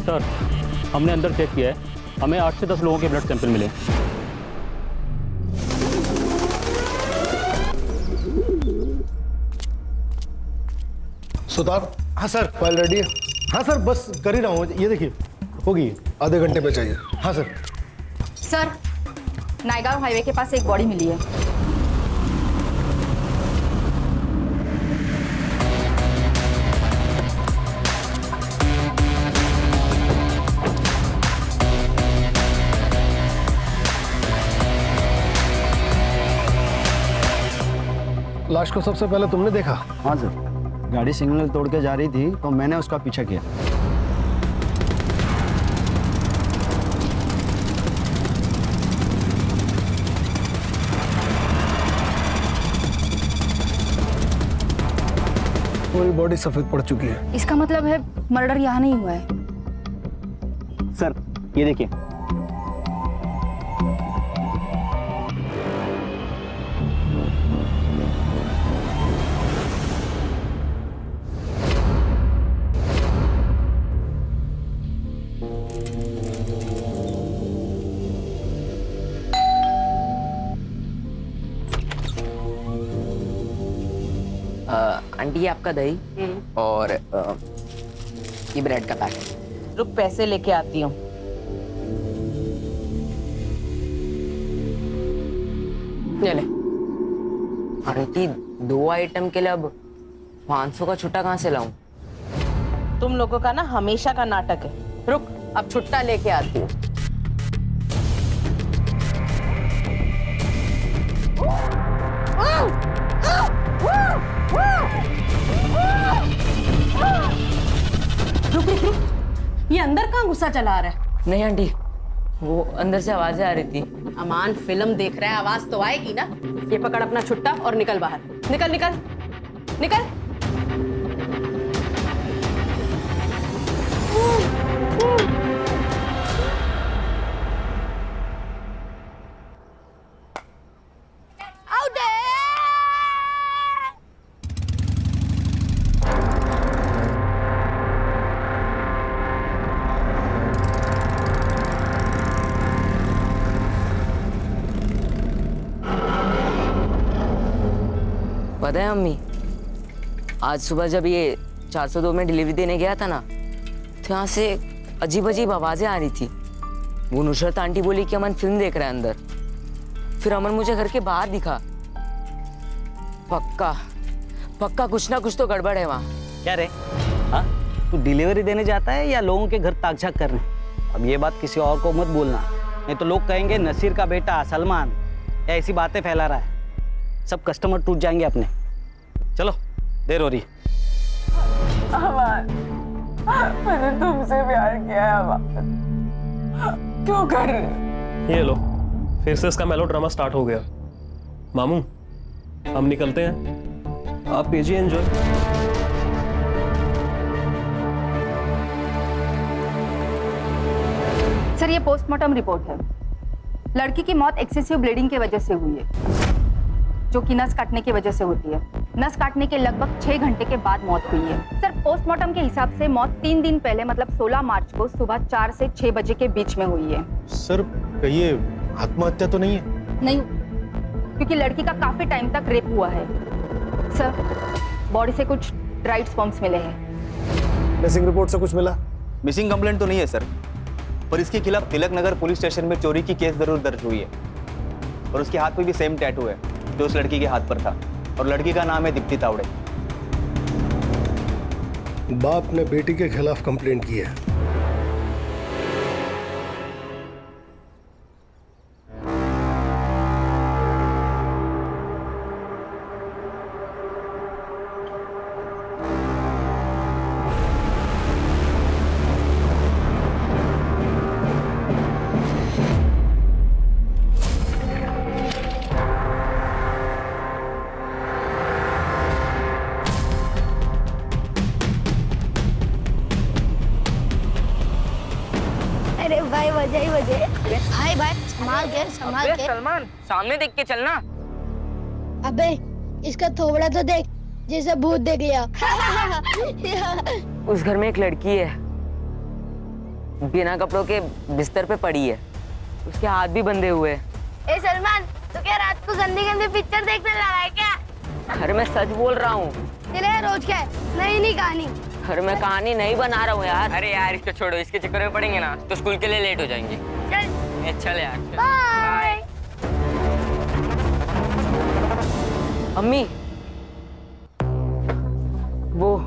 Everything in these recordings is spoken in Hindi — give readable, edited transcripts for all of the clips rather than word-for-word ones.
सर, हमने अंदर चेक किया है, हमें 8 से 10 लोगों के ब्लड सैंपल मिले। सुतार। हाँ सर। फाइल रेडी है? हाँ सर, बस कर ही रहा हूँ। ये देखिए होगी, आधे घंटे में चाहिए। हाँ सर। सर, नायगांव हाईवे के पास एक बॉडी मिली है। लाश को सबसे पहले तुमने देखा? हाँ सर, गाड़ी सिग्नल तोड़ के जा रही थी तो मैंने उसका पीछा किया। पूरी बॉडी सफेद पड़ चुकी है। इसका मतलब है मर्डर यहाँ नहीं हुआ है। सर ये देखिए। आंटी ये आपका दही और ये ब्रेड का पैकेट। रुक, पैसे लेके आती हूँ। ले ले। आंटी 2 आइटम के लिए अब 500 का छुट्टा कहाँ से लाऊं? तुम लोगों का ना हमेशा का नाटक है। रुक, अब छुट्टा लेके आती हूँ। रुक रुक रुक, ये अंदर कहाँ गुस्सा चला रहा है? नहीं आंटी, वो अंदर से आवाजें आ रही थी। अमान फिल्म देख रहा है, आवाज तो आएगी ना। ये पकड़ अपना छुट्टा और निकल बाहर। निकल निकल निकल। पता है अम्मी, आज सुबह जब ये 402 में डिलीवरी देने गया था ना, तो यहाँ से अजीब अजीब आवाजें आ रही थी। वो नुसरत आंटी बोली कि अमन फिल्म देख रहा है अंदर। फिर अमन मुझे घर के बाहर दिखा। पक्का पक्का कुछ ना कुछ तो गड़बड़ है वहाँ। क्या रे? हाँ, तू डिलीवरी देने जाता है या लोगों के घर ताक-झाक करने? अब ये बात किसी और को मत बोलना, नहीं तो लोग कहेंगे नसीर का बेटा सलमान या ऐसी बातें फैला रहा है। सब कस्टमर टूट जाएंगे अपने। चलो, देर हो रही। मैंने तुमसे प्यार किया है अमान। क्यों कर रहे हो? ये लो, फिर से इसका मेलोड्रामा स्टार्ट हो गया। मामू, हम निकलते हैं, आप कीजिए एंजॉय। सर, ये पोस्टमार्टम रिपोर्ट है। लड़की की मौत एक्सेसिव ब्लीडिंग की वजह से हुई है, जो कि नस काटने की वजह से होती है। नस काटने के लगभग 6 घंटे के बाद मौत हुई है। सर, पोस्टमार्टम के हिसाब से मौत 3 दिन पहले मतलब 16 मार्च को सुबह 4 से 6 बजे के बीच में हुई है। सर, कहिए आत्महत्या तो नहीं है? नहीं, क्योंकि लड़की का काफी टाइम तक रेप हुआ है। सर, बॉडी से कुछ ड्राइड स्पर्म्स मिले हैं। मिसिंग रिपोर्ट से कुछ मिला? मिसिंग कंप्लेंट तो नहीं है सर, पर इसके खिलाफ तिलक नगर पुलिस स्टेशन में चोरी की केस जरूर दर्ज हुई है। और उसके हाथ पे भी सेम टैटू है जो उस लड़की के हाथ पर था, और लड़की का नाम है दीप्ति तावड़े। बाप ने बेटी के खिलाफ कंप्लेंट की है। अरे भाई वजह ही वजह। भाई भाई संभाल के। सलमान, सामने देख के चलना। अबे इसका थोबड़ा तो देख, जैसे भूत देख लिया। उस घर में एक लड़की है, बिना कपड़ों के बिस्तर पे पड़ी है, उसके हाथ भी बंधे हुए हैं। ए सलमान, तो क्या रात को गंदी गंदी पिक्चर देखने लगा है क्या? अरे मैं सच बोल रहा हूँ। तेरे रोज क्या है? नई नई कहानी। अरे मैं कहानी नहीं बना रहा हूँ यार। अरे यार इसको छोड़ो, इसके चक्कर में पड़ेंगे ना तो स्कूल के लिए लेट हो जाएंगे। चल चल यार। बाय। अम्मी, वो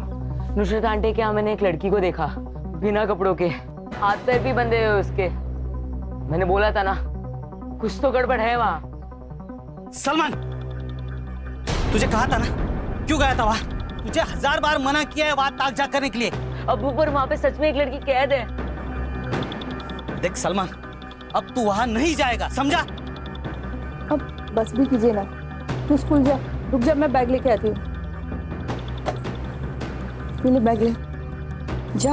नुसरत आंटी के यहाँ मैंने एक लड़की को देखा, बिना कपड़ों के, हाथ पैर भी बंधे हुए उसके। मैंने बोला था ना, कुछ तो गड़बड़ है वहाँ। सलमान, तुझे कहा था ना, क्यों गया था वहां? तुझे 1000 बार मना किया है वहां ताक झाक करने के लिए। अब ऊपर वहाँ पे सच में एक लड़की कैद है। देख सलमान, अब तू वहां नहीं जाएगा, समझा? अब बस भी कीजिए ना, तू स्कूल जा, रुक जा, मैं बैग लेके आती हूँ। ले बैग ले, जा।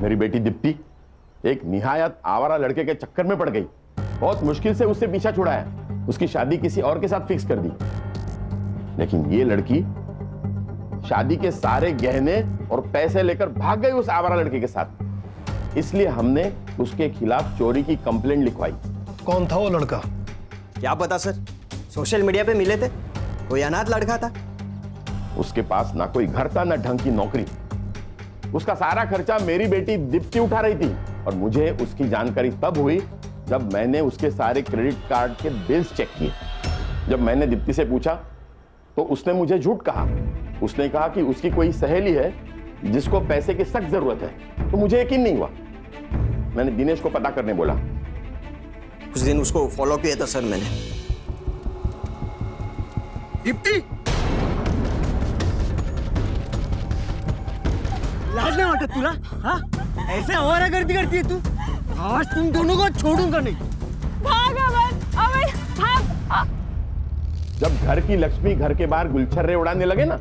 मेरी बेटी दीप्ति एक निहायत आवारा लड़के के चक्कर में पड़ गई। बहुत मुश्किल से उससे पीछा छुड़ाया, उसकी शादी किसी और के साथ फिक्स कर दी। लेकिन ये लड़की शादी के सारे गहने और पैसे लेकर भाग गई उस आवारा लड़के के साथ। इसलिए हमने उसके खिलाफ चोरी की कंप्लेंट लिखवाई। कौन था वो लड़का? क्या पता सर, सोशल मीडिया पे मिले थे, कोई अनाथ लड़का था। उसके पास ना कोई घर था ना ढंग की नौकरी। उसका सारा खर्चा मेरी बेटी दीप्ति उठा रही थी और मुझे उसकी जानकारी तब हुई जब मैंने उसके सारे क्रेडिट कार्ड के बिल्स चेक किए। जब मैंने दीप्ति से पूछा तो उसने मुझे झूठ कहा। उसने कहा कि उसकी कोई सहेली है जिसको पैसे की सख्त जरूरत है। तो मुझे यकीन नहीं हुआ। मैंने दिनेश को पता करने बोला। कुछ दिन उसको फॉलो किया था सर मैंने। दीप्ति, लाज नहीं आता तुला? हाँ, ऐसे आवारा गर्दी करती है तू? आज तुम दोनों को छोड़ूंगा नहीं। भाग अमन, भाग। जब घर की लक्ष्मी घर के बाहर गुलछर्रे उड़ाने लगे ना,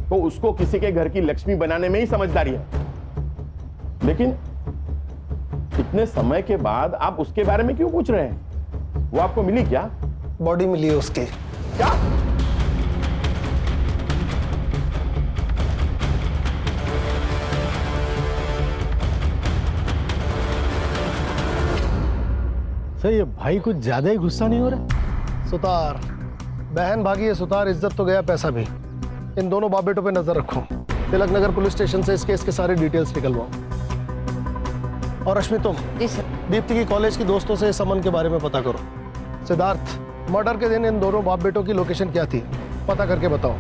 तो उसको किसी के घर की लक्ष्मी बनाने में ही समझदारी है। लेकिन इतने समय के बाद आप उसके बारे में क्यों पूछ रहे हैं? वो आपको मिली क्या? बॉडी मिली है उसकी। क्या? सर ये भाई कुछ ज्यादा ही गुस्सा नहीं हो रहा? सुतार, बहन भागी है सुतार, इज्जत तो गया, पैसा भी। इन दोनों बाप बेटों पे नजर रखो। तिलक नगर पुलिस स्टेशन से इस केस के सारे डिटेल्स निकलवाओ। और रश्मि तुम दीप्ति की कॉलेज की दोस्तों से इस अमन के बारे में पता करो। सिद्धार्थ, मर्डर के दिन इन दोनों बाप बेटों की लोकेशन क्या थी, पता करके बताओ।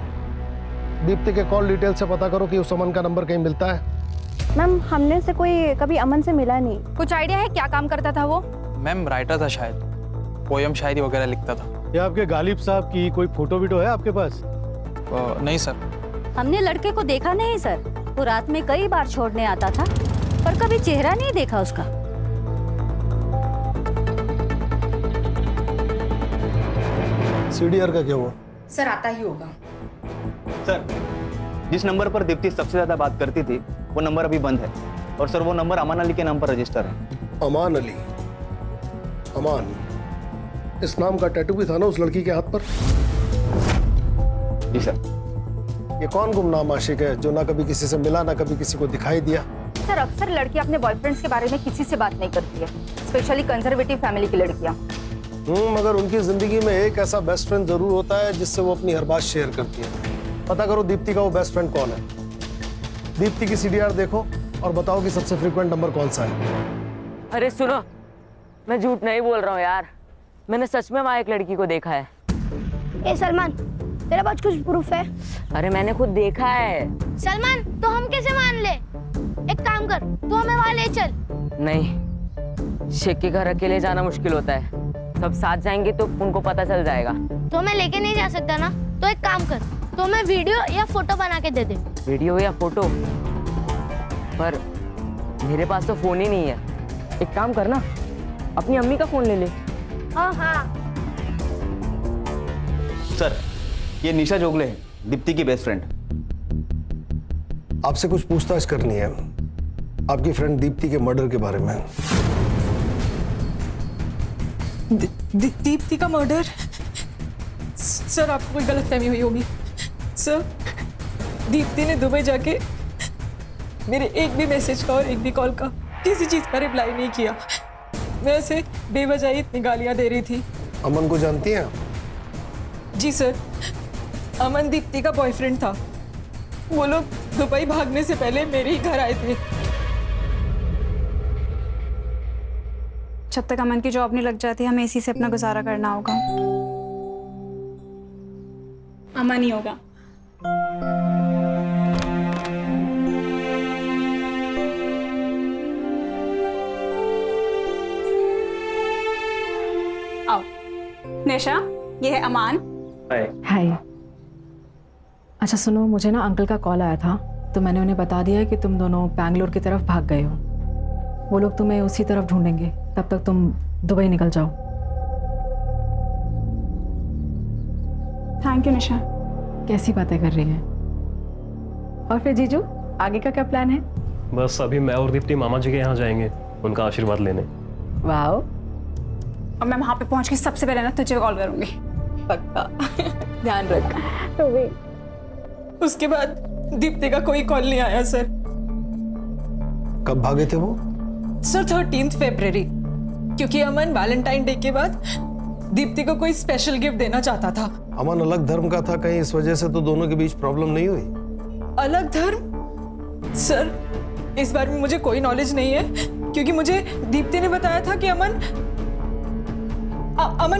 दीप्ति के कॉल डिटेल से पता करो कि उस अमन का नंबर कहीं मिलता है। मैम, हमने से कोई कभी अमन से मिला नहीं। कुछ आइडिया है क्या काम करता था वो? मैम राइटर था, शायद पोयम शायरी वगैरह लिखता था। ये आपके गालिब साहब की कोई फोटो वीटो है आपके पास? नहीं सर। हमने लड़के को देखा नहीं सर। वो रात में कई बार छोड़ने आता था, पर कभी चेहरा नहीं देखा उसका। सीडीआर का क्या हुआ? सर आता ही होगा। सर, जिस नंबर पर दीप्ति सबसे ज्यादा बात करती थी वो नंबर अभी बंद है। और सर वो नंबर अमान अली के नाम पर रजिस्टर है। अमान अली? अमान, इस नाम का टैटू भी था ना उस लड़की के हाथ पर? जी सर। ये कौन गुमनाम आशिक है जो ना कभी किसी से मिला ना कभी किसी को दिखाई दिया? सर अक्सर लड़की अपने बॉयफ्रेंड्स के बारे में किसी से बात नहीं करती है, स्पेशली कंजर्वेटिव फैमिली की लड़कियां। मगर उनकी जिंदगी में एक ऐसा बेस्ट फ्रेंड जरूर होता है जिससे वो अपनी हर बात शेयर करती है। पता करो दीप्ति का वो बेस्ट फ्रेंड कौन है। दीप्ति की सीडीआर देखो और बताओ कि सबसे फ्रीक्वेंट नंबर कौन सा है। अरे सुनो, मैं झूठ नहीं बोल रहा हूँ यार, मैंने सच में वहाँ एक लड़की को देखा है। ए सलमान, तेरे पास कुछ प्रूफ है? अरे मैंने खुद देखा है। सलमान, तो हम कैसे मान ले? एक काम कर, तू हमें वहाँ ले चल। नहीं, शेख के घर अकेले जाना मुश्किल होता है। सब साथ जाएंगे तो उनको पता चल जाएगा। तो हमें लेके नहीं जा सकता ना? तो एक काम कर, तो हमें वीडियो या फोटो बना के दे दे। वीडियो या फोटो? पर मेरे पास तो फोन ही नहीं है। एक काम करना, अपनी अम्मी का फोन ले ले। हाँ। सर, ये निशा जोगले है, दीप्ति की बेस्ट फ्रेंड। आपसे कुछ पूछताछ करनी है आपकी फ्रेंड दीप्ति के मर्डर के बारे में। दीप्ति का मर्डर? सर आपको कोई गलतफहमी हुई होगी। सर दीप्ति ने दुबई जाके मेरे एक भी मैसेज का और एक भी कॉल का किसी चीज का रिप्लाई नहीं किया। मैं उसे बेवजह ही इतनी गालियां दे रही थी। अमन को जानती हैं आप? जी सर, अमन दीप्ति का बॉयफ्रेंड था। वो लोग दुबई भागने से पहले मेरे ही घर आए थे। जब तक अमन की जॉब नहीं लग जाती हमें इसी से अपना गुजारा करना होगा। अमन ही होगा। आओ निशा, ये है अमान। हाय। अच्छा सुनो, मुझे ना अंकल का कॉल आया था तो मैंने उन्हें बता दिया कि तुम दोनों बैंगलोर की तरफ भाग गए हो। वो लोग तुम्हें उसी तरफ ढूंढेंगे, तब तक तुम दुबई निकल जाओ। थैंक यू निशा। कैसी बातें कर रही है? और फिर जीजू, आगे का क्या प्लान है? बस अभी मैं और दीप्ति मामा जी के यहाँ जाएंगे उनका आशीर्वाद लेने। वाह। और मैं वहां पे पहुंच के सबसे पहले ना तुझे कॉल करूंगी। पक्का। ध्यान रख। उसके बाद दीप्ति का कोई कॉल नहीं आया सर। कब भागे थे वो? सर 13 फरवरी, क्योंकि अमन वैलेंटाइन डे के बाद दीप्ति को कोई स्पेशल गिफ्ट देना चाहता था। अमन अलग धर्म का था, कहीं इस वजह से तो दोनों के बीच प्रॉब्लम नहीं हुई? अलग धर्म? सर इस बारे में मुझे कोई नॉलेज नहीं है, क्योंकि मुझे दीप्ति ने बताया था कि अमन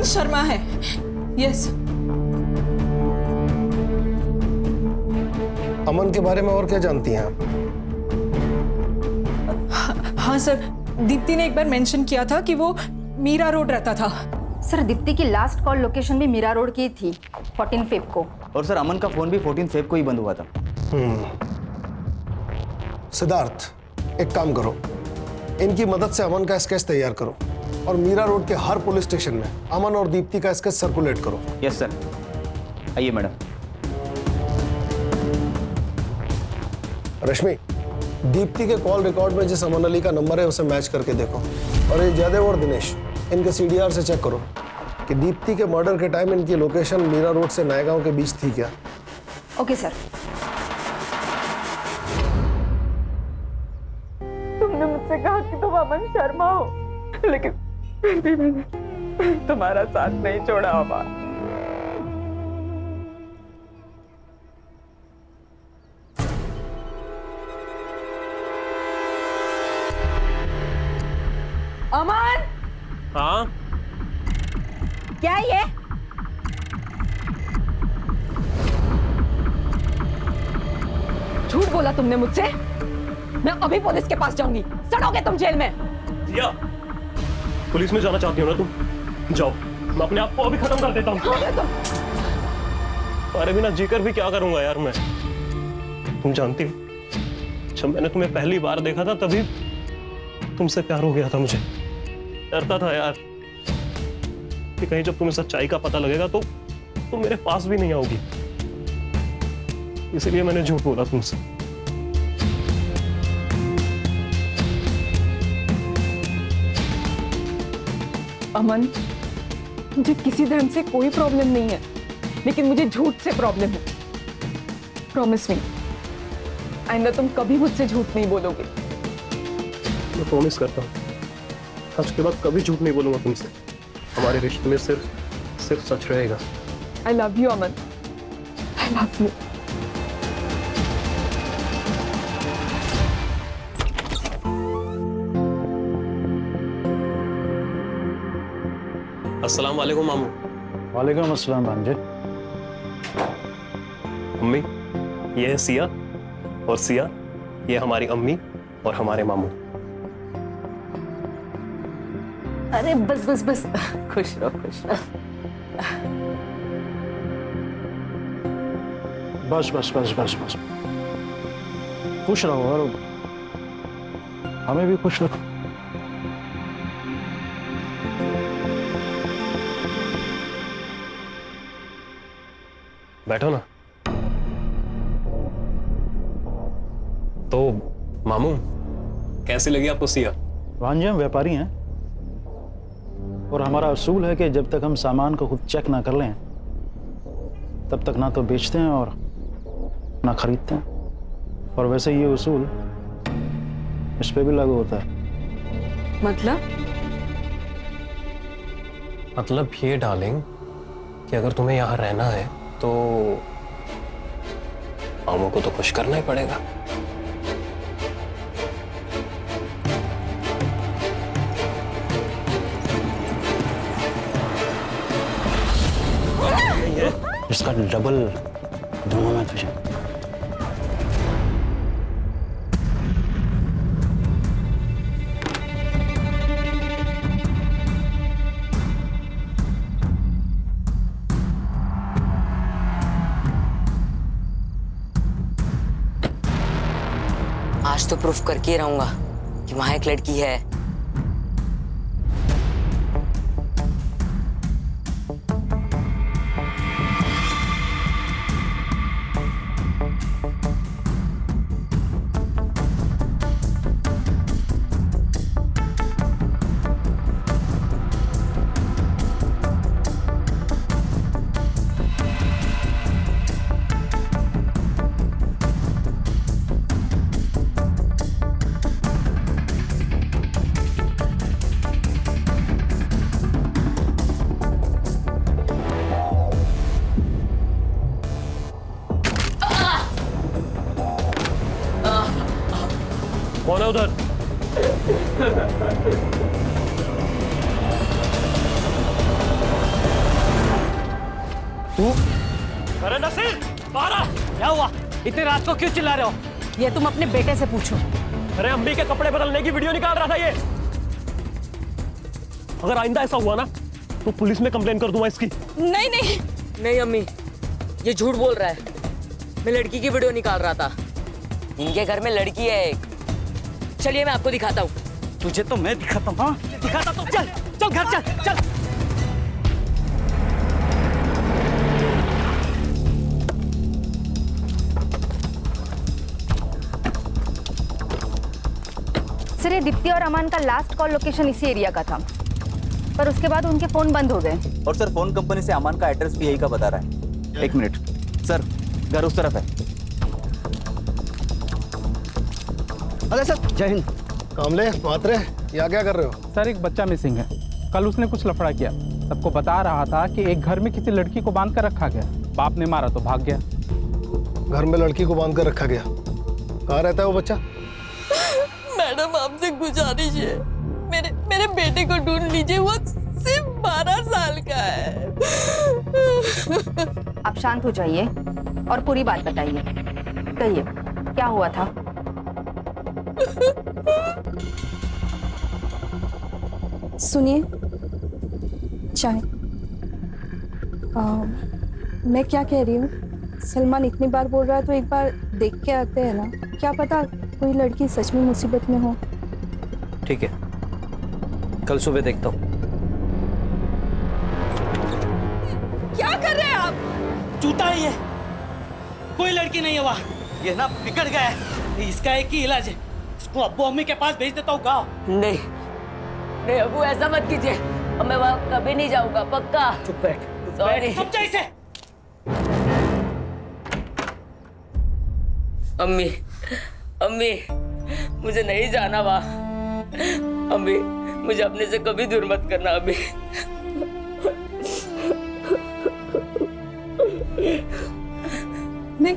शर्मा है। यस। अमन के बारे में और क्या जानती हैं आप? हाँ सर, दीप्ति ने एक बार मेंशन किया था कि वो मीरा रोड रहता था। सर दीप्ति की लास्ट कॉल लोकेशन भी मीरा रोड की थी 14 फेब को। और सर अमन का फोन भी 14 फेब को ही बंद हुआ था। सिद्धार्थ, एक काम करो, इनकी मदद से अमन का स्केच तैयार करो और मीरा रोड के हर पुलिस स्टेशन में अमन और दीप्ति का स्केच सर्कुलेट करो। Yes sir. आइए मैडम। रश्मि, दीप्ति के कॉल रिकॉर्ड में जिस अमन अली का नंबर है उसे मैच करके देखो। और ये जयदेव और दिनेश, इनके CDR से चेक करो कि दीप्ति के मर्डर के टाइम इनकी लोकेशन मीरा रोड से नएगांव के बीच थी क्या। Okay sir. तुमने मुझसे कहा कि तुम अमन शर्मा हो, लेकिन फिर भी मैंने तुम्हारा साथ नहीं छोड़ा। अमन अमन, हाँ क्या ये? झूठ बोला तुमने मुझसे। मैं अभी पुलिस के पास जाऊंगी, सड़ोगे तुम जेल में। या पुलिस में जाना चाहती हो ना तुम? जाओ, मैं अपने आप को अभी खत्म कर देता हूँ। अरे बिना जीकर भी क्या करूंगा यार मैं। तुम जानती हो, जब मैंने तुम्हें पहली बार देखा था तभी तुमसे प्यार हो गया था मुझे। डरता था यार कि कहीं जब तुम्हें सच्चाई का पता लगेगा तो तुम मेरे पास भी नहीं आओगी, इसलिए मैंने झूठ बोला तुमसे। अमन, मुझे किसी धर्म से कोई प्रॉब्लम नहीं है, लेकिन मुझे झूठ से प्रॉब्लम है। प्रॉमिस मी, आइंदा तुम कभी मुझसे झूठ नहीं बोलोगे। मैं प्रॉमिस करता हूँ, आज के बाद कभी झूठ नहीं बोलूंगा तुमसे। हमारे रिश्ते में सिर्फ सच रहेगा। I love you Aman, I love you. अस्सलाम वालेकुम मामू। वालेकुम अस्सलाम भांजे। अम्मी, ये है सिया, और सिया ये हमारी अम्मी और हमारे मामू। अरे बस बस बस, खुश रहो खुश रहो। बस बस बस बस बस, खुश रहो और हमें भी खुश रखो। बैठो ना। तो मामू, कैसी लगी आपको सिया? भांजे, हम व्यापारी हैं और हमारा असूल है कि जब तक हम सामान को खुद चेक ना कर लें तब तक ना तो बेचते हैं और ना खरीदते हैं। और वैसे ये उसूल इस पे भी लागू होता है। मतलब ये डार्लिंग कि अगर तुम्हें यहाँ रहना है तो मामू को तो खुश करना ही पड़ेगा। इसका डबल दूंगा मैं तुझे। आज तो प्रूफ करके ही रहूंगा कि वहां एक लड़की है। कौन है उधर? तू? अरे नसीर, बाहर आ! क्या हुआ? इतनी रात को क्यों चिल्ला रहे हो? ये तुम अपने बेटे से पूछो। अरे अम्मी के कपड़े बदलने की वीडियो निकाल रहा था ये। अगर आइंदा ऐसा हुआ ना तो पुलिस में कंप्लेन कर दूंगा इसकी। नहीं नहीं नहीं अम्मी, ये झूठ बोल रहा है। मैं लड़की की वीडियो निकाल रहा था। इनके घर में लड़की है एक। चलिए मैं आपको दिखाता हूँ। तुझे तो मैं दिखाता हूँ। हाँ दिखाता तो चल चल घर चल चल। सर ये दीप्ति और अमान का लास्ट कॉल लोकेशन इसी एरिया का था, पर उसके बाद उनके फोन बंद हो गए। और सर फोन कंपनी से अमान का एड्रेस भी यही का बता रहा है। 1 मिनट सर, घर उस तरफ है। अरे सर जय हिंद। कामले मात्रे यहाँ क्या कर रहे हो? सर एक बच्चा मिसिंग है। कल उसने कुछ लफड़ा किया। सबको बता रहा था कि एक घर में किसी लड़की को बांध कर रखा गया। बाप ने मारा तो भाग गया। घर में लड़की को बांध कर रखा गया? कहाँ रहता है वो बच्चा? मैडम आपसे गुजारिश है, मेरे बेटे को ढूंढ लीजिए। वो सिर्फ 12 साल का है। आप शांत हो जाइए और पूरी बात बताइए। कहिए क्या हुआ था? सुनिए, चाय। मैं क्या कह रही हूँ, सलमान इतनी बार बोल रहा है तो एक बार देख के आते हैं ना। क्या पता कोई लड़की सच में मुसीबत में हो। ठीक है, कल सुबह देखता हूँ। क्या कर रहे हैं आप? चूता ही है, कोई लड़की नहीं है वहाँ। ये ना बिगड़ गया है। इसका एक ही इलाज है, इसको अब्बू अम्मी के पास भेज देता हूँ। गाँव नहीं नहीं अब्बू, ऐसा मत कीजिए। अब मैं वहाँ कभी नहीं जाऊंगा, पक्का। चुप बैठ, सॉरी। समझा इसे? अम्मी अम्मी, मुझे नहीं जाना वहाँ। अम्मी मुझे अपने से कभी दूर मत करना अम्मी। नहीं,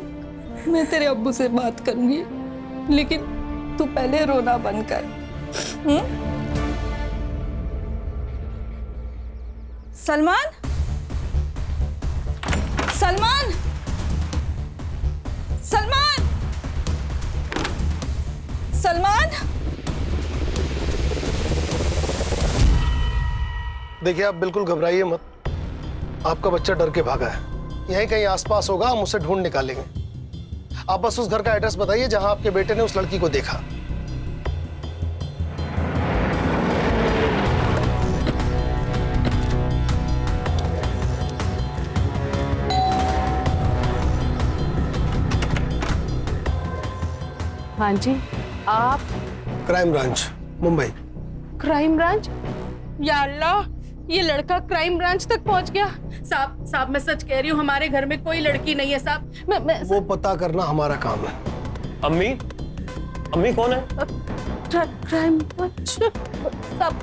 मैं तेरे अब्बू से बात करूंगी, लेकिन तू पहले रोना बंद कर। सलमान, सलमान, सलमान, सलमान। देखिए आप बिल्कुल घबराइए मत। आपका बच्चा डर के भागा है। यहीं कहीं आसपास होगा, हम उसे ढूंढ निकालेंगे। आप बस उस घर का एड्रेस बताइए जहां आपके बेटे ने उस लड़की को देखा। हाँ जी, आप? Crime branch, Mumbai. Crime branch? या अल्लाह, ये लड़का क्राइम ब्रांच तक पहुंच गया। साहब मैं सच कह रही हूँ, हमारे घर में कोई लड़की नहीं है साहब। वो पता करना हमारा काम है। अम्मी, अम्मी कौन है? क्राइम ब्रांच साहब।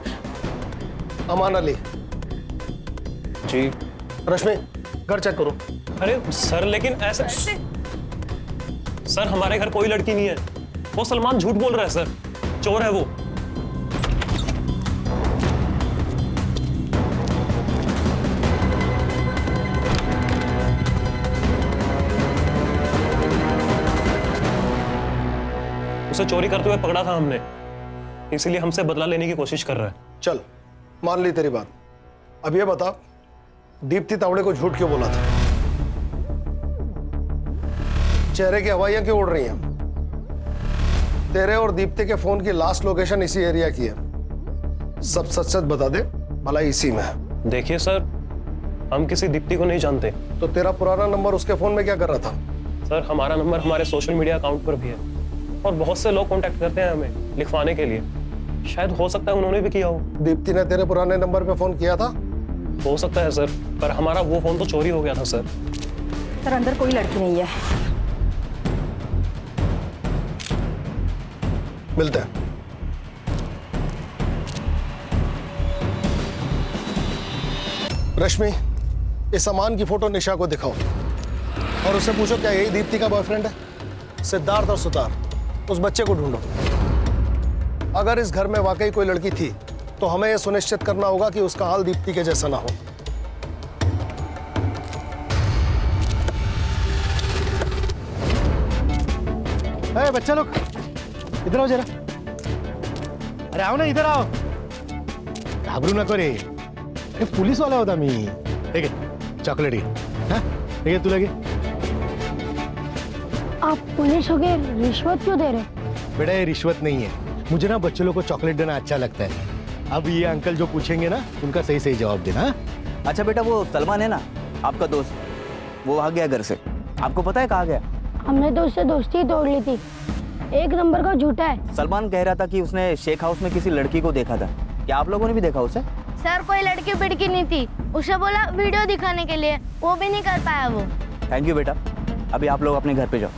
अमान अली। जी। रश्मि, घर चेक करो। अरे सर, लेकिन ऐसे सर, हमारे घर कोई लड़की नहीं है। वो सलमान झूठ बोल रहा है सर, चोर है वो। उसे चोरी करते हुए पकड़ा था हमने, इसीलिए हमसे बदला लेने की कोशिश कर रहा है। चल, मान ली तेरी बात। अब ये बता, दीप्ति तावड़े को झूठ क्यों बोला था? चेहरे की हवाइयां क्यों उड़ रही हैं? तेरे और दीप्ति के फोन की लास्ट लोकेशन इसी एरिया की है। सब सच सच बता दे, भला इसी में है। देखिए सर, हम किसी दीप्ति को नहीं जानते। तो तेरा पुराना नंबर उसके फोन में क्या कर रहा था? सर, हमारा नंबर हमारे सोशल मीडिया अकाउंट पर भी है और बहुत से लोग कांटेक्ट करते हैं हमें लिखवाने के लिए। शायद हो सकता है उन्होंने भी किया हो। दीप्ति ने तेरे पुराने नंबर पे फोन किया था? हो सकता है सर, पर हमारा वो फोन तो चोरी हो गया था सर। सर, अंदर कोई लड़की नहीं है। मिलते हैं। रश्मि, इस अमान की फोटो निशा को दिखाओ और उससे पूछो क्या यही दीप्ति का बॉयफ्रेंड है? सिद्धार्थ और सुतार, उस बच्चे को ढूंढो। अगर इस घर में वाकई कोई लड़की थी तो हमें यह सुनिश्चित करना होगा कि उसका हाल दीप्ति के जैसा ना हो। अरे बच्चा लोग, इधर आओ जरा। अरे आओ ना, इधर आओ। घाबरू नको रे, अरे पुलिस वाला होता मी। ठीक है, चॉकलेट घे। हाँ, ठीक है, तू लगे। आप पुलिस हो गए, रिश्वत क्यों दे रहे? बेटा, ये रिश्वत नहीं है। मुझे ना बच्चों लोग को चॉकलेट देना अच्छा लगता है। अब ये अंकल जो पूछेंगे ना, उनका सही सही जवाब देना। अच्छा बेटा, वो सलमान है ना आपका दोस्त, वो भाग गया घर से। आपको पता है कहाँ गया? हमने तो उससे दोस्ती तोड़ ली थी। एक नंबर का झूठा है। सलमान कह रहा था कि उसने शेख हाउस में किसी लड़की को देखा था। क्या आप लोगों ने भी देखा उसे? सर, कोई लड़की पिड़की नहीं थी। उसे बोला वीडियो दिखाने के लिए, वो भी नहीं कर पाया वो। थैंक यू बेटा, अभी आप लोग अपने घर पे जाओ।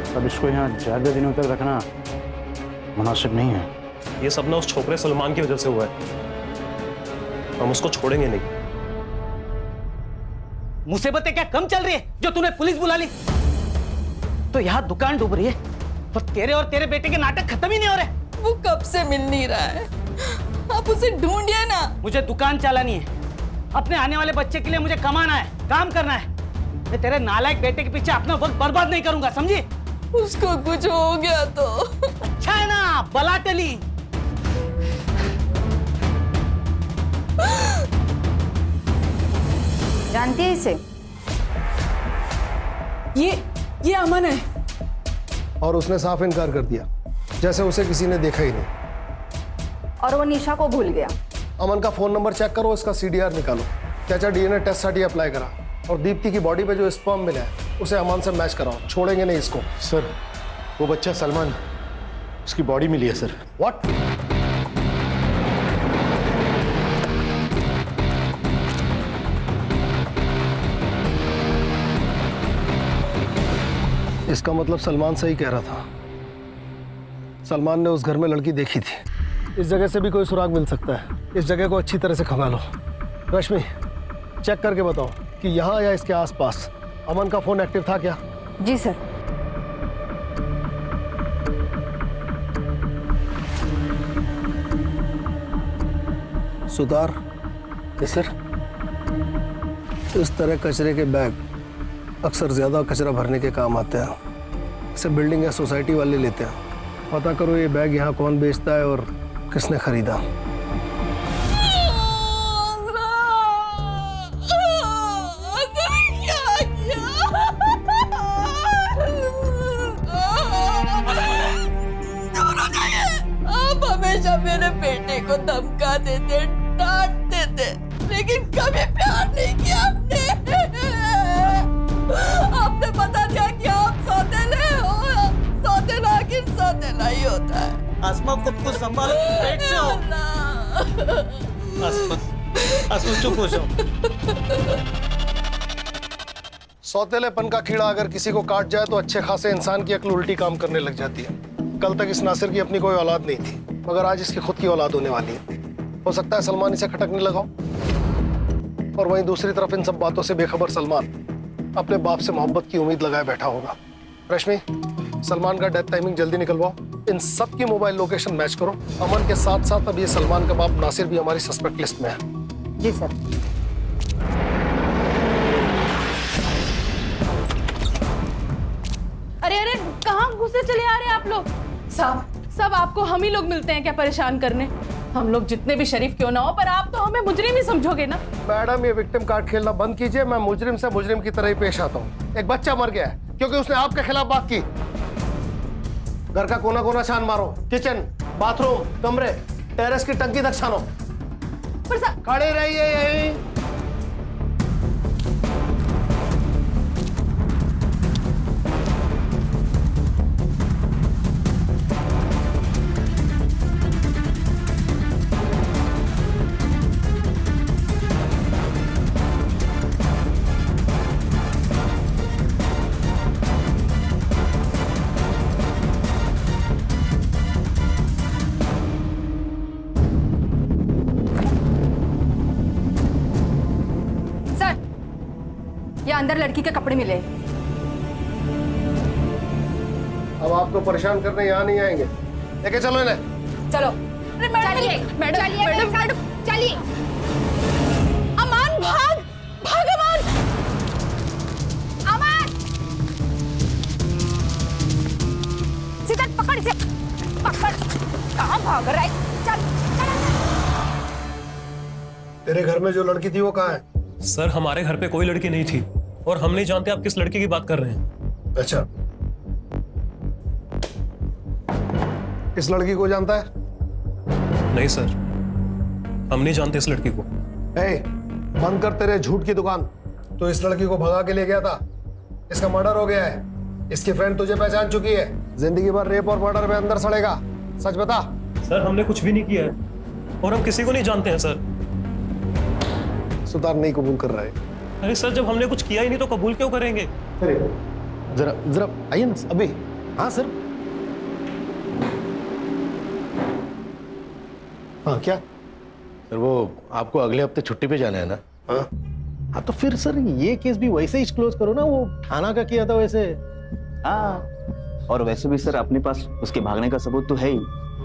अब इसको यहाँ ज्यादा दिनों तक रखना मुनासिब नहीं है। ये सब ना उस छोकरे सलमान की वजह से हुआ है। हम उसको छोड़ेंगे नहीं। मुसीबतें क्या कम चल रही है जो तूने पुलिस बुला ली? तो यहाँ दुकान डूब रही है और तेरे और तेरे बेटे के नाटक खत्म ही नहीं हो रहे। वो कब से मिल नहीं रहा है, आप उसे ढूंढिए ना। मुझे दुकान चलानी है, अपने आने वाले बच्चे के लिए मुझे कमाना है, काम करना है। मैं तेरे नालायक बेटे के पीछे अपना वक्त बर्बाद नहीं करूंगा, समझी? उसको कुछ हो गया तो अच्छा है ना, बला टली। जानती है इसे? ये अमन है। और उसने साफ इनकार कर दिया, जैसे उसे किसी ने देखा ही नहीं। और वो निशा को भूल गया। अमन का फोन नंबर चेक करो, इसका सीडीआर निकालो। चाचा डीएनए टेस्ट साठी अप्लाई करा और दीप्ति की बॉडी पे जो स्पर्म मिला है उसे अमन से मैच कराओ। छोड़ेंगे नहीं इसको। सर, वो बच्चा सलमान, उसकी बॉडी मिली है सर। व्हाट? इसका मतलब सलमान सही कह रहा था। सलमान ने उस घर में लड़की देखी थी। इस जगह से भी कोई सुराग मिल सकता है। इस जगह को अच्छी तरह से खंगालो। रश्मि, चेक करके बताओ कि यहाँ या इसके आसपास अमन का फोन एक्टिव था क्या? जी सर। सुतार। Yes sir. इस तरह कचरे के बैग अक्सर ज्यादा कचरा भरने के काम आते हैं। इसे बिल्डिंग या सोसाइटी वाले लेते हैं। पता करो ये बैग यहाँ कौन बेचता है और किसने खरीदा। आप हमेशा मेरे बेटे को धमका देते, डांटते थे, लेकिन कभी प्यार नहीं किया आपने। आपने बता दिया कि आप सौतेले हो। सौतेला आखिर सौतेला ही होता आसमा खुद को संभालो, पेट से हो। आसमा, आसमा चुप हो जाओ। सौतेलेपन का कीड़ा अगर किसी को काट जाए तो अच्छे खासे इंसान की अक्ल उल्टी काम करने लग जाती है। कल तक इस नासिर की अपनी कोई औलाद नहीं थी, मगर आज इसकी खुद की औलाद होने वाली है। हो सकता है सलमान इसे खटकने लगा हो। और वहीं दूसरी तरफ इन सब बातों से बेखबर सलमान अपने बाप से मोहब्बत की उम्मीद लगाए बैठा होगा। रश्मि, सलमान का डेथ टाइमिंग जल्दी निकलवाओ, इन सब की मोबाइल लोकेशन मैच करो। अमन के साथ साथ अब ये सलमान का बाप नासिर भी हमारी सस्पेक्ट लिस्ट में है। जी सर। अरे अरे कहाँ घुसे चले आ रहे हैं आप लोग? सब आपको हम ही लोग मिलते हैं क्या परेशान करने? हम लोग जितने भी शरीफ क्यों ना हो, पर आप तो हमें मुजरिम ही समझोगे ना। मैडम, ये विक्टिम कार्ड खेलना बंद कीजिए। मैं मुजरिम से मुजरिम की तरह ही पेश आता हूँ। एक बच्चा मर गया है क्योंकि उसने आपके खिलाफ बात की। घर का कोना कोना छान मारो, किचन, बाथरूम, कमरे, टेरेस की टंकी तक छानो। खड़े रहिए यहीं। अंदर लड़की के कपड़े मिले। अब आपको परेशान करने यहाँ नहीं आएंगे। लेके चलो इन्हें। चलो। चलिए मैडम, चलिए। अमान भाग, भाग अमान। अमान, सीधा पकड़ इसे, पकड़। कहाँ भाग रहा है? चल। तेरे घर में जो लड़की थी वो कहाँ है? सर, हमारे घर पे कोई लड़की नहीं थी और हम नहीं जानते आप किस लड़की की बात कर रहे हैं। अच्छा, इस लड़की को जानता है? नहीं सर, हम नहीं जानते इस लड़की को। बंद कर तेरे झूठ की दुकान। तो इस लड़की को भगा के ले गया था, इसका मर्डर हो गया है, इसकी फ्रेंड तुझे पहचान चुकी है, जिंदगी भर रेप और मर्डर में अंदर सड़ेगा। सच बता। सर, हमने कुछ भी नहीं किया है और हम किसी को नहीं जानते हैं सर। सुतार नहीं कबूल कर रहा है। अरे सर, जब हमने कुछ किया ही नहीं तो कबूल क्यों करेंगे? जरा जरा आइए ना अभी। हाँ सर। हाँ क्या सर, वो आपको अगले हफ्ते छुट्टी पे जाना है ना? हाँ तो फिर सर ये केस भी वैसे ही क्लोज करो ना, वो थाना का किया था वैसे। हाँ, और वैसे भी सर अपने पास उसके भागने का सबूत तो है ही,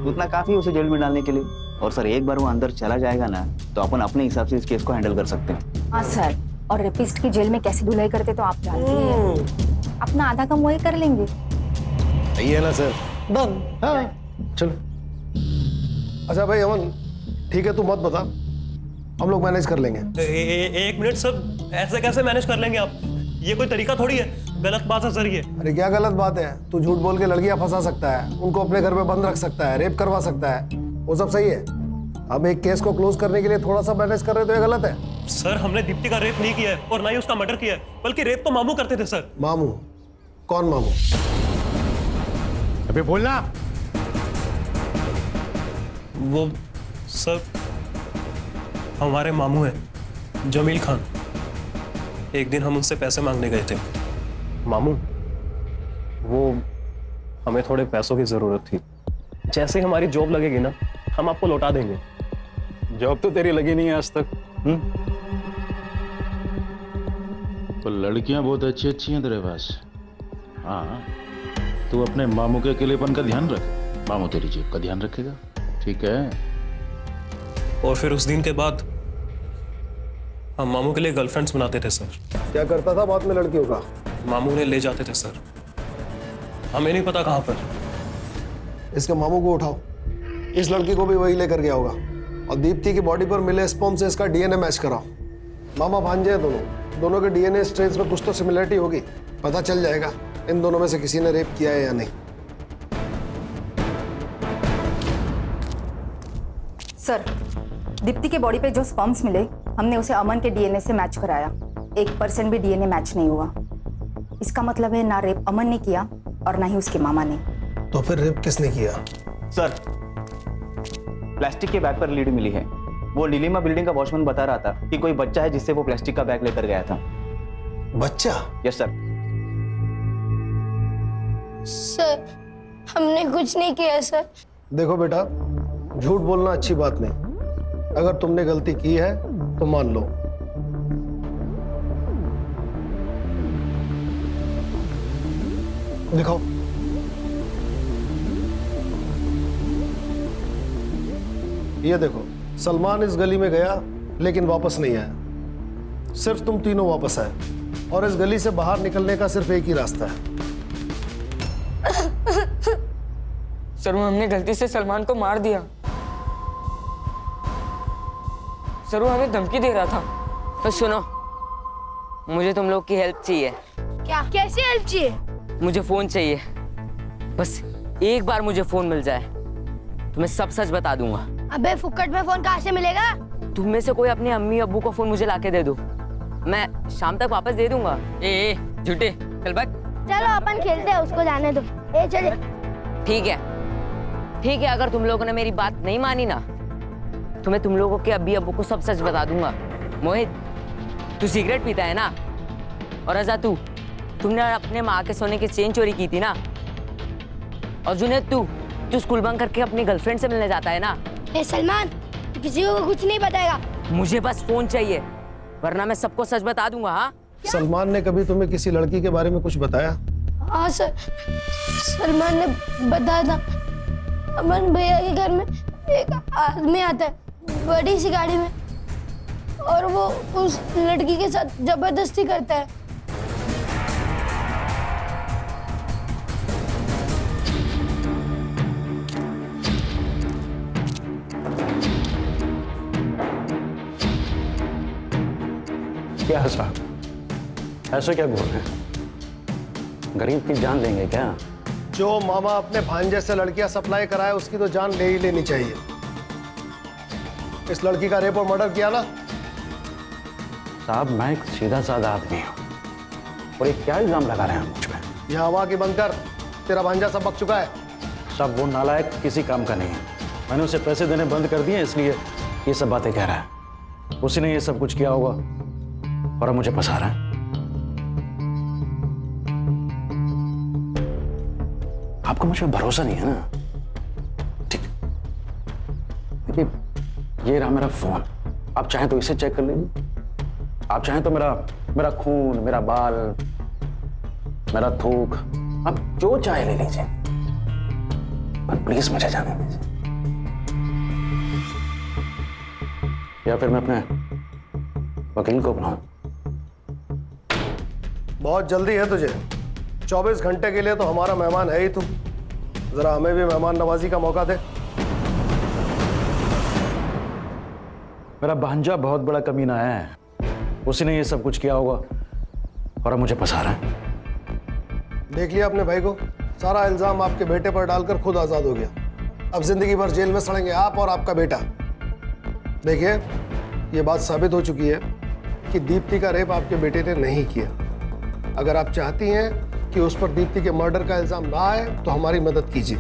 उतना काफी है उसे जेल में डालने के लिए। और सर एक बार वो अंदर चला जाएगा ना तो अपन अपने हिसाब से इस केस को हैंडल कर सकते हैं। हाँ सर, और रेपिस्ट की जेल में कैसे धुलाई करते तो आप जानते हैं। अपना आधा काम वही कर लेंगे। सही है ना सर? डन। हाँ चलो। अच्छा भाई अमन, ठीक है तू मत बता, हम लोग मैनेज कर लेंगे। एक मिनट सर, ऐसे कैसे मैनेज कर लेंगे आप? ये कोई तरीका थोड़ी है, गलत बात है सर ये। अरे क्या गलत बात है? तू झूठ बोल के लड़कियां फंसा सकता है, उनको अपने घर में बंद रख सकता है, रेप करवा सकता है, वो सब सही है। हम एक केस को क्लोज करने के लिए थोड़ा सा मैनेज कर रहे तो ये गलत है? सर, हमने दीप्ति का रेप नहीं किया है और ना ही उसका मर्डर किया है, बल्कि रेप तो मामू करते थे सर। मामू? कौन मामू? अबे बोलना। वो सर हमारे मामू हैं, जमील खान। एक दिन हम उनसे पैसे मांगने गए थे। मामू, वो हमें थोड़े पैसों की जरूरत थी। जैसे ही हमारी जॉब लगेगी ना, हम आपको लौटा देंगे। जॉब तो तेरी लगी नहीं है आज तक। तो लड़कियां बहुत अच्छी अच्छी हैं तेरे पास। हाँ, तू अपने मामू के अकेलेपन का ध्यान रख, मामू तेरी जेब का ध्यान रखेगा, ठीक है? और फिर उस दिन के बाद हम मामू के लिए गर्लफ्रेंड्स बनाते थे सर। क्या करता था बाद में लड़कियों का? मामू ने ले जाते थे सर, हमें नहीं पता कहाँ पर। इसके मामू को उठाओ, इस लड़की को भी वही लेकर गया होगा, और दीप्ति की बॉडी पर मिले स्पर्म से इसका डीएनए मैच कराओ। मामा भांजे हैं दोनों के डीएनए स्ट्रेन्स में कुछ तो सिमिलरिटी होगी, पता चल जाएगा इन दोनों में से किसी ने रेप किया है या नहीं। सर, दीप्ति के बॉडी पे जो स्पर्म्स मिले, हमने उसे अमन के डीएनए से मैच कराया। 1% भी डीएनए मैच नहीं हुआ। इसका मतलब है ना रेप अमन ने किया और ना ही उसके मामा ने। तो फिर रेप किसने किया? सर, प्लास्टिक के बैग पर लीड मिली है। वो नीलिमा बिल्डिंग का वॉचमैन बता रहा था कि कोई बच्चा है जिससे वो प्लास्टिक का बैग लेकर गया था। बच्चा? Yes sir. सर, हमने कुछ नहीं किया सर। देखो बेटा, झूठ बोलना अच्छी बात नहीं। अगर तुमने गलती की है तो मान लो। दिखाओ। ये देखो, सलमान इस गली में गया लेकिन वापस नहीं आया। सिर्फ तुम तीनों वापस आए और इस गली से बाहर निकलने का सिर्फ एक ही रास्ता है। सर, वो हमने गलती से सलमान को मार दिया। सर, वो हमें धमकी दे रहा था। तो सुनो, मुझे तुम लोग की हेल्प चाहिए। क्या? कैसी हेल्प चाहिए? मुझे फोन चाहिए। बस एक बार मुझे फोन मिल जाए तो मैं सब सच बता दूंगा। अबे फुक्कट में फोन कहाँ से मिलेगा? तुम में से कोई अपने अम्मी अब्बू को फोन मुझे लाके दे दो, मैं शाम तक वापस दे दूंगा। ए झूठे, चल भाग। चलो अपन खेलते हैं, उसको जाने दो। ए चले। ठीक है, ठीक है। अगर तुम लोगों ने मेरी बात नहीं मानी ना तो मैं तुम लोगों के अब्बी अब्बू को सब सच बता दूंगा। मोहित, तू सिगरेट पीता है ना? और रजा, तुमने अपने माँ के सोने की चेन चोरी की थी ना? और जुनेद, तू स्कूल बंक करके अपनी गर्लफ्रेंड से मिलने जाता है ना? ए सलमान, किसी को कुछ नहीं बताएगा। मुझे बस फोन चाहिए, वरना मैं सबको सच बता दूंगा। हाँ? सलमान ने कभी तुम्हें किसी लड़की के बारे में कुछ बताया? हाँ सर, सलमान ने बताया था। अमन भैया के घर में एक आदमी आता है बड़ी सी गाड़ी में, और वो उस लड़की के साथ जबरदस्ती करता है। क्या है साहब, ऐसे क्या बोल रहे हैं? गरीब की जान लेंगे क्या? जो मामा अपने भांजे से लड़कियां सप्लाई कराए उसकी तो जान ले ही लेनी चाहिए। इस लड़की का रेप और मर्डर किया ना? साहब, मैं एक सीधा साधा आदमी हूँ और ये क्या इल्जाम लगा रहे हैं मुझ पे? ये हवा की बंद कर, तेरा भांजा सब बक चुका है। साहब, वो नालायक किसी काम का नहीं है। मैंने उसे पैसे देने बंद कर दिए, इसलिए ये सब बातें कह रहा है। उसी ने ये सब कुछ किया होगा और अब मुझे फंसा रहा है। आपको मुझ पर भरोसा नहीं है ना? ठीक, देखिए, ये रहा मेरा फोन। आप चाहें तो इसे चेक कर लीजिए। आप चाहें तो मेरा खून, मेरा बाल, मेरा थूक, आप जो चाहे ले लीजिए, पर प्लीज मुझे जाने दीजिए। या फिर मैं अपने वकील को बुलाऊं? बहुत जल्दी है तुझे। 24 घंटे के लिए तो हमारा मेहमान है ही तू। जरा हमें भी मेहमान नवाजी का मौका दे। मेरा भांजा बहुत बड़ा कमीना है, उसी ने ये सब कुछ किया होगा और अब मुझे फंसा रहा है। देख लिया अपने भाई को, सारा इल्जाम आपके बेटे पर डालकर खुद आजाद हो गया। अब जिंदगी भर जेल में सड़ेंगे आप और आपका बेटा। देखिए, ये बात साबित हो चुकी है कि दीप्ति का रेप आपके बेटे ने नहीं किया। अगर आप चाहती हैं कि उस पर दीप्ति के मर्डर का इल्जाम ना आए तो हमारी मदद कीजिए।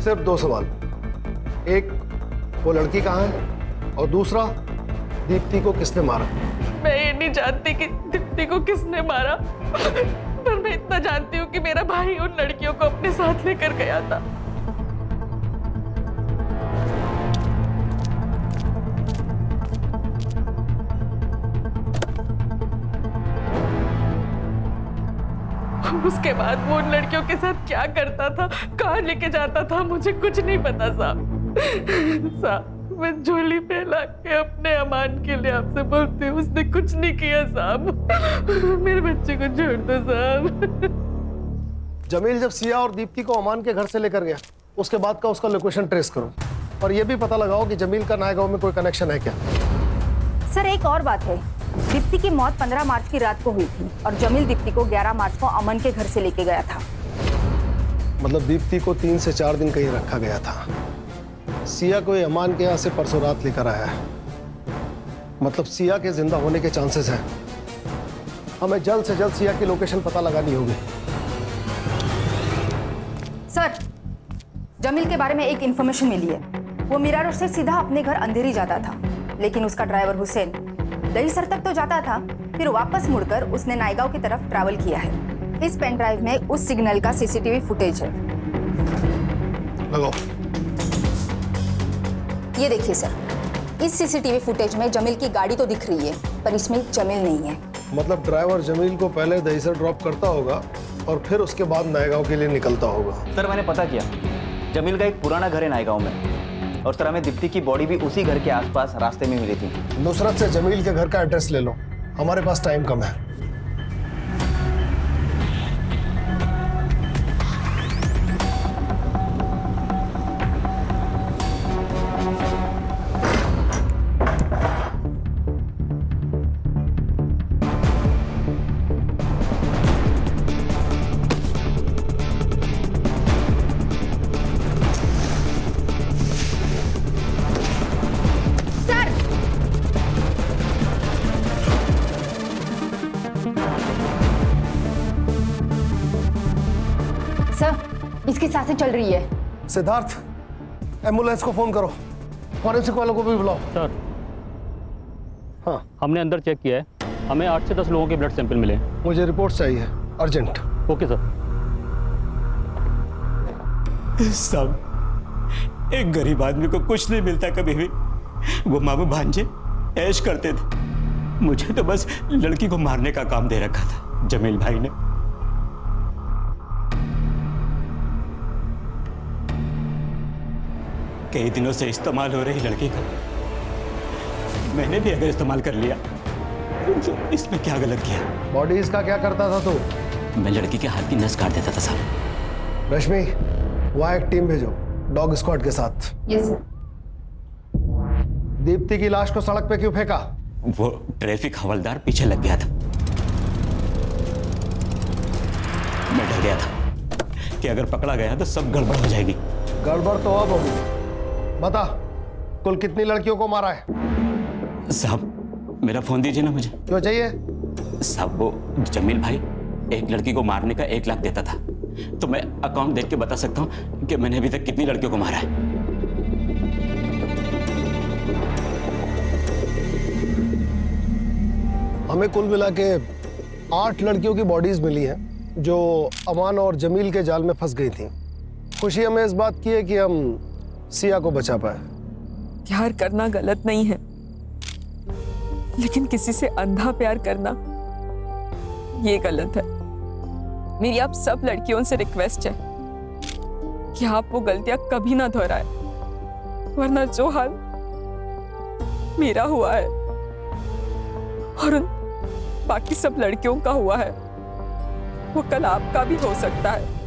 सिर्फ 2 सवाल। एक, वो लड़की कहाँ है? और दूसरा, दीप्ति को किसने मारा? मैं ये नहीं जानती कि दीप्ति को किसने मारा, पर मैं इतना जानती हूँ कि मेरा भाई उन लड़कियों को अपने साथ लेकर गया था। उसके बाद वो उन लड़कियों के साथ क्या करता था, कहाँ लेके जाता था, मुझे कुछ नहीं पता साहब। मैं झोली फैला के अपने अमान के लिए आपसे बोलती हूँ, उसने कुछ नहीं किया साहब। मेरे बच्चे को छोड़ दो साहब। जमील जब सिया और दीप्ति को अमान के घर से लेकर गया, उसके बाद का उसका लोकेशन ट्रेस करो और ये भी पता लगाओ कि जमील का नायगांव में कोई कनेक्शन है क्या। सर, एक और बात है, दीप्ति की मौत 15 मार्च की रात को हुई थी और जमील दीप्ति को 11 मार्च को अमन के घर से लेके गया था। मतलब दीप्ति को 3 से 4 दिन कहीं रखा गया था। सिया को अमान के यहाँ से परसों रात लेकर आया है। मतलब सिया के जिंदा होने के चांसेस हैं। हमें जल्द से जल्द सिया की लोकेशन पता लगानी होगी। सर, जमील के बारे में एक इन्फॉर्मेशन मिली है। वो मीरा रोड से सीधा अपने घर अंधेरी जाता था, लेकिन उसका ड्राइवर हुसैन दहीसर तक तो जाता था, फिर वापस मुड़कर उसने नायगांव की तरफ ट्रैवल किया है। इस पेन ड्राइव में उस सिग्नल का सीसीटीवी फुटेज है। लगाओ। ये देखिए सर, इस सीसीटीवी फुटेज में जमील की गाड़ी तो दिख रही है, पर इसमें जमील नहीं है। मतलब ड्राइवर जमील को पहले दहीसर ड्रॉप करता होगा और फिर उसके बाद नायगांव के लिए निकलता होगा। सर मैंने पता किया, जमील का एक पुराना घर है नायगांव में, और सर हमें दीप्ति की बॉडी भी उसी घर के आसपास रास्ते में मिली थी। नुसरत से जमील के घर का एड्रेस ले लो, हमारे पास टाइम कम है। इसकी सांसें चल रही है। सिद्धार्थ, एम्बुलेंस को फोन करो, फॉरेंसिक वालों को भी बुलाओ। सर, हाँ, हमने अंदर चेक किया है, हमें 8 से 10 लोगों के ब्लड सैंपल मिले। मुझे रिपोर्ट चाहिए, अर्जेंट। Okay sir. साहब, एक गरीब आदमी को कुछ नहीं मिलता कभी भी। वो मामू भांजे ऐश करते थे, मुझे तो बस लड़की को मारने का काम दे रखा था जमील भाई ने। कई दिनों से इस्तेमाल हो रही लड़की का मैंने भी अगर इस्तेमाल कर लिया तो इसमें क्या गलत किया? बॉडीज का क्या करता था तू? मैं लड़की के हाथ की नस काट देता था साहब। रश्मि, वहां एक टीम भेजो डॉग स्क्वाड के साथ। Yes sir. दीप्ति की लाश को सड़क पे क्यों फेंका? वो ट्रैफिक हवलदार पीछे लग गया था। मैं डर गया था कि अगर पकड़ा गया तो सब गड़बड़ हो जाएगी। गड़बड़ तो अब होगी। बता, कुल कितनी लड़कियों को मारा है? साहब, मेरा फोन दीजिए ना मुझे। क्यों चाहिए? साहब, वो जमील भाई एक लड़की को मारने का 1 लाख देता था, तो मैं अकाउंट देख के बता सकता हूँ कि मैंने अभी तक कितनी लड़कियों को मारा है। हमें कुल मिला के 8 लड़कियों की बॉडीज मिली हैं जो अमान और जमील के जाल में फंस गई थी। खुशी हमें इस बात की है कि हम सिया को बचा पाए। प्यार करना गलत नहीं है, लेकिन किसी से अंधा प्यार करना ये गलत है। मेरी आप सब लड़कियों से रिक्वेस्ट है कि आप वो गलतियां कभी ना दोहराए, वरना जो हाल मेरा हुआ है और उन बाकी सब लड़कियों का हुआ है वो कल आपका भी हो सकता है।